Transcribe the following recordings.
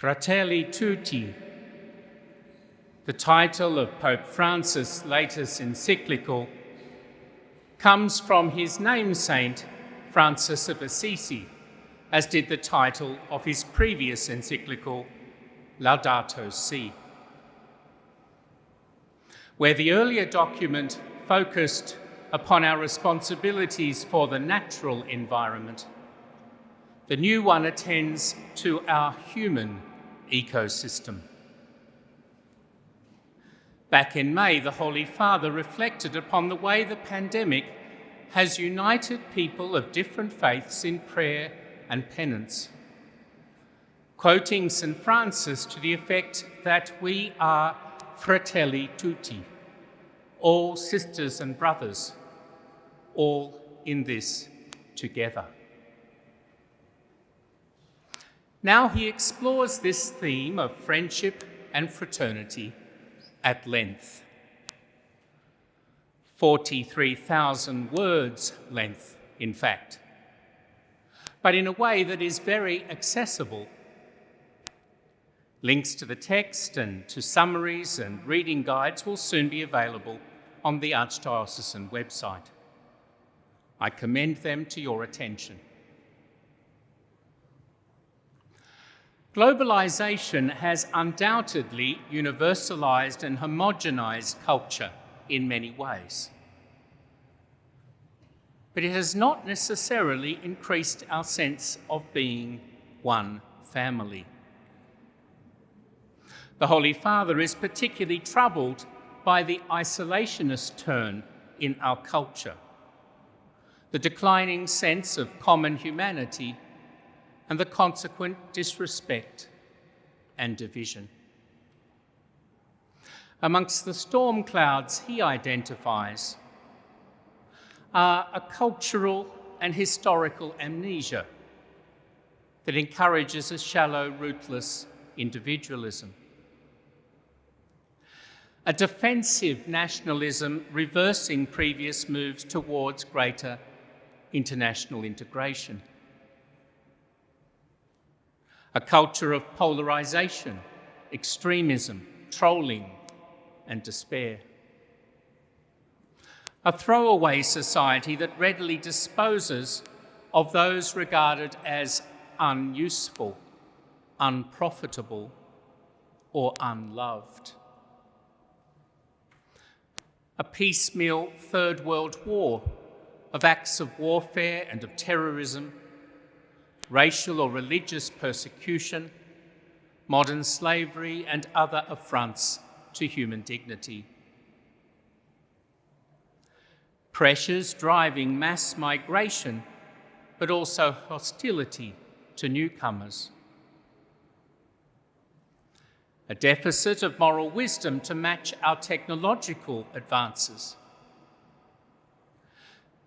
Fratelli Tutti, the title of Pope Francis' latest encyclical, comes from his namesaint, Francis of Assisi, as did the title of his previous encyclical, Laudato Si. Where the earlier document focused upon our responsibilities for the natural environment, the new one attends to our human ecosystem. Back in May, the Holy Father reflected upon the way the pandemic has united people of different faiths in prayer and penance, quoting St. Francis to the effect that we are Fratelli Tutti, all sisters and brothers, all in this together. Now he explores this theme of friendship and fraternity at length. 43,000 words length, in fact, but in a way that is very accessible. Links to the text and to summaries and reading guides will soon be available on the Archdiocesan website. I commend them to your attention. Globalization has undoubtedly universalized and homogenized culture in many ways. But it has not necessarily increased our sense of being one family. The Holy Father is particularly troubled by the isolationist turn in our culture, the declining sense of common humanity, and the consequent disrespect and division. Amongst the storm clouds he identifies are a cultural and historical amnesia that encourages a shallow, rootless individualism, a defensive nationalism reversing previous moves towards greater international integration, a culture of polarization, extremism, trolling, and despair. A throwaway society that readily disposes of those regarded as unuseful, unprofitable, or unloved. A piecemeal Third World War of acts of warfare and of terrorism, racial or religious persecution, modern slavery, and other affronts to human dignity. Pressures driving mass migration, but also hostility to newcomers. A deficit of moral wisdom to match our technological advances.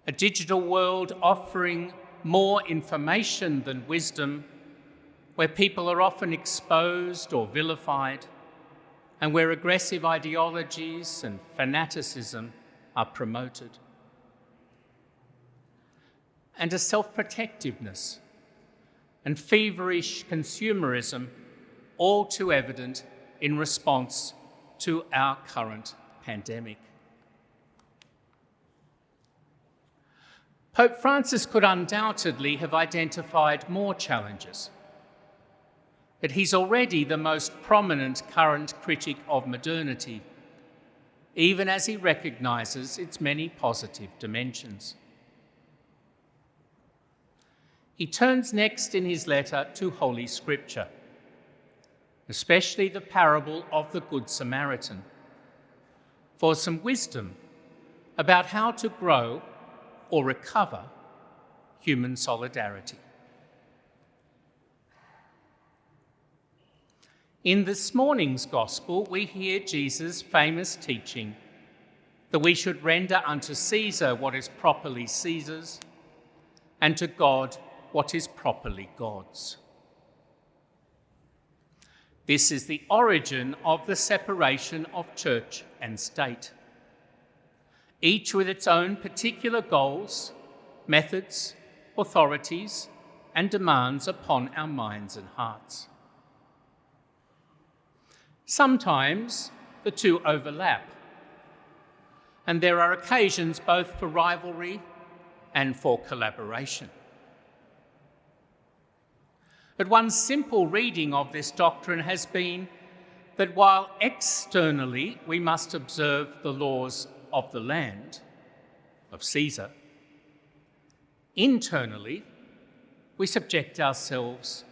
A digital world offering more information than wisdom, where people are often exposed or vilified, and where aggressive ideologies and fanaticism are promoted. And a self-protectiveness and feverish consumerism, all too evident in response to our current pandemic. Pope Francis could undoubtedly have identified more challenges, but he's already the most prominent current critic of modernity, even as he recognises its many positive dimensions. He turns next in his letter to Holy Scripture, especially the parable of the Good Samaritan, for some wisdom about how to grow or recover human solidarity. In this morning's Gospel, we hear Jesus' famous teaching that we should render unto Caesar what is properly Caesar's, and to God what is properly God's. This is the origin of the separation of church and state, each with its own particular goals, methods, authorities, and demands upon our minds and hearts. Sometimes the two overlap, and there are occasions both for rivalry and for collaboration. But one simple reading of this doctrine has been that while externally we must observe the laws of the land, of Caesar, internally we subject ourselves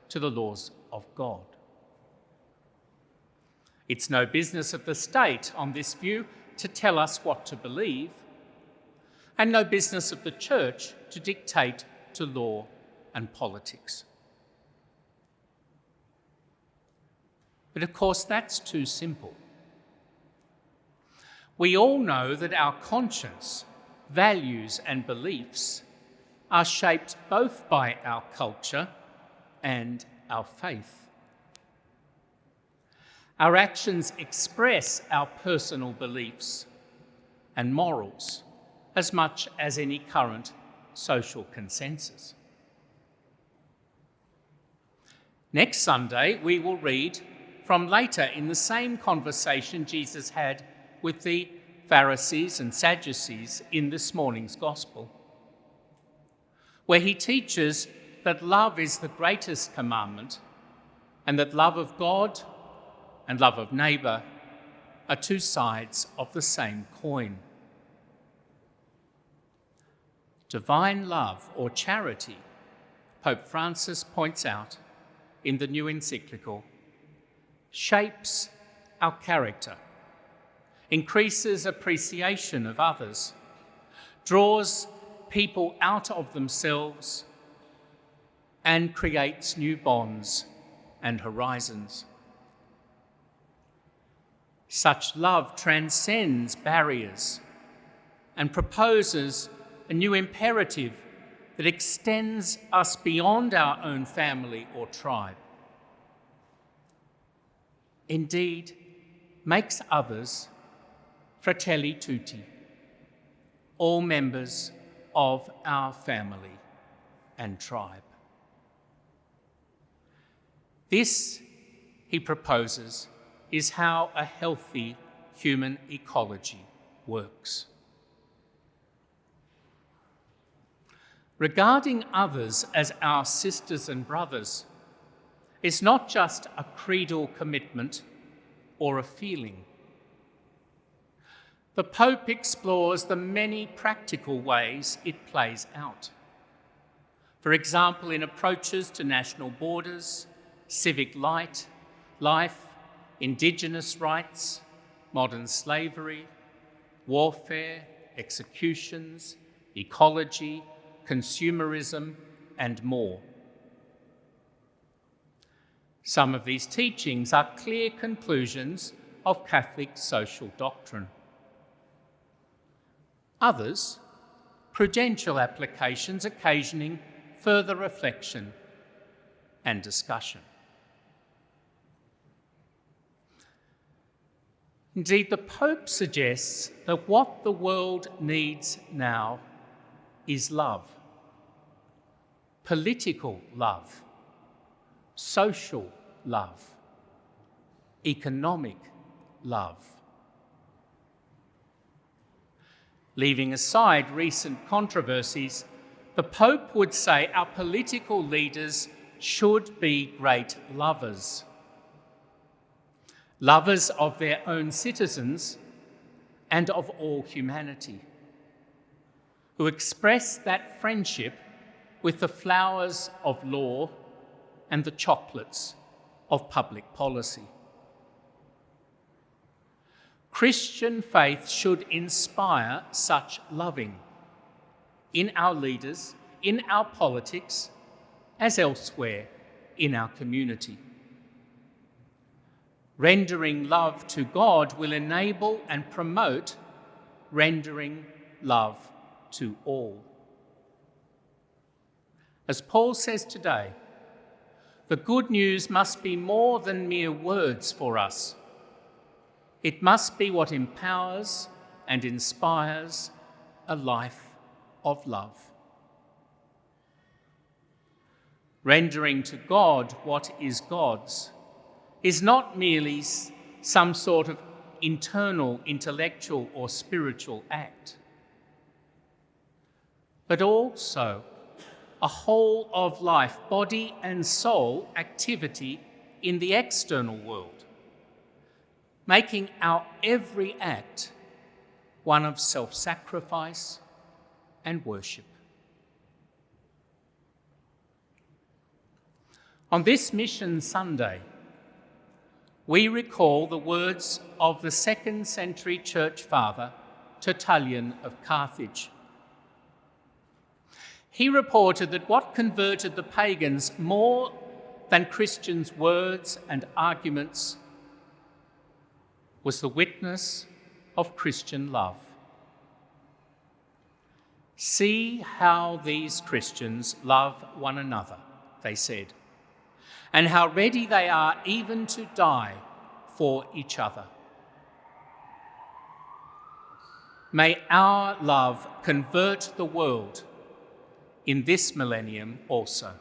to the laws of God. It's no business of the state on this view to tell us what to believe, and no business of the church to dictate to law and politics. But of course, that's too simple. We all know that our conscience, values and beliefs are shaped both by our culture and our faith. Our actions express our personal beliefs and morals as much as any current social consensus. Next Sunday, we will read from later in the same conversation Jesus had with the Pharisees and Sadducees in this morning's Gospel, where he teaches that love is the greatest commandment and that love of God and love of neighbour are two sides of the same coin. Divine love or charity, Pope Francis points out in the new encyclical, shapes our character, increases appreciation of others, draws people out of themselves, and creates new bonds and horizons. Such love transcends barriers and proposes a new imperative that extends us beyond our own family or tribe. Indeed, makes others Fratelli Tutti, all members of our family and tribe. This, he proposes, is how a healthy human ecology works. Regarding others as our sisters and brothers is not just a creedal commitment or a feeling. The Pope explores the many practical ways it plays out. For example, in approaches to national borders, civic life, Indigenous rights, modern slavery, warfare, executions, ecology, consumerism, and more. Some of these teachings are clear conclusions of Catholic social doctrine. Others, prudential applications occasioning further reflection and discussion. Indeed, the Pope suggests that what the world needs now is love. Political love, social love, economic love. Leaving aside recent controversies, the Pope would say our political leaders should be great lovers. Lovers of their own citizens and of all humanity, who express that friendship with the flowers of law and the chocolates of public policy. Christian faith should inspire such loving in our leaders, in our politics, as elsewhere in our community. Rendering love to God will enable and promote rendering love to all. As Paul says today, the good news must be more than mere words for us. It must be what empowers and inspires a life of love. Rendering to God what is God's is not merely some sort of internal, intellectual or spiritual act, but also a whole of life, body and soul activity in the external world, making our every act one of self-sacrifice and worship. On this Mission Sunday, we recall the words of the 2nd century church father, Tertullian of Carthage. He reported that what converted the pagans more than Christians' words and arguments was the witness of Christian love. See how these Christians love one another, they said, and how ready they are even to die for each other. May our love convert the world in this millennium also.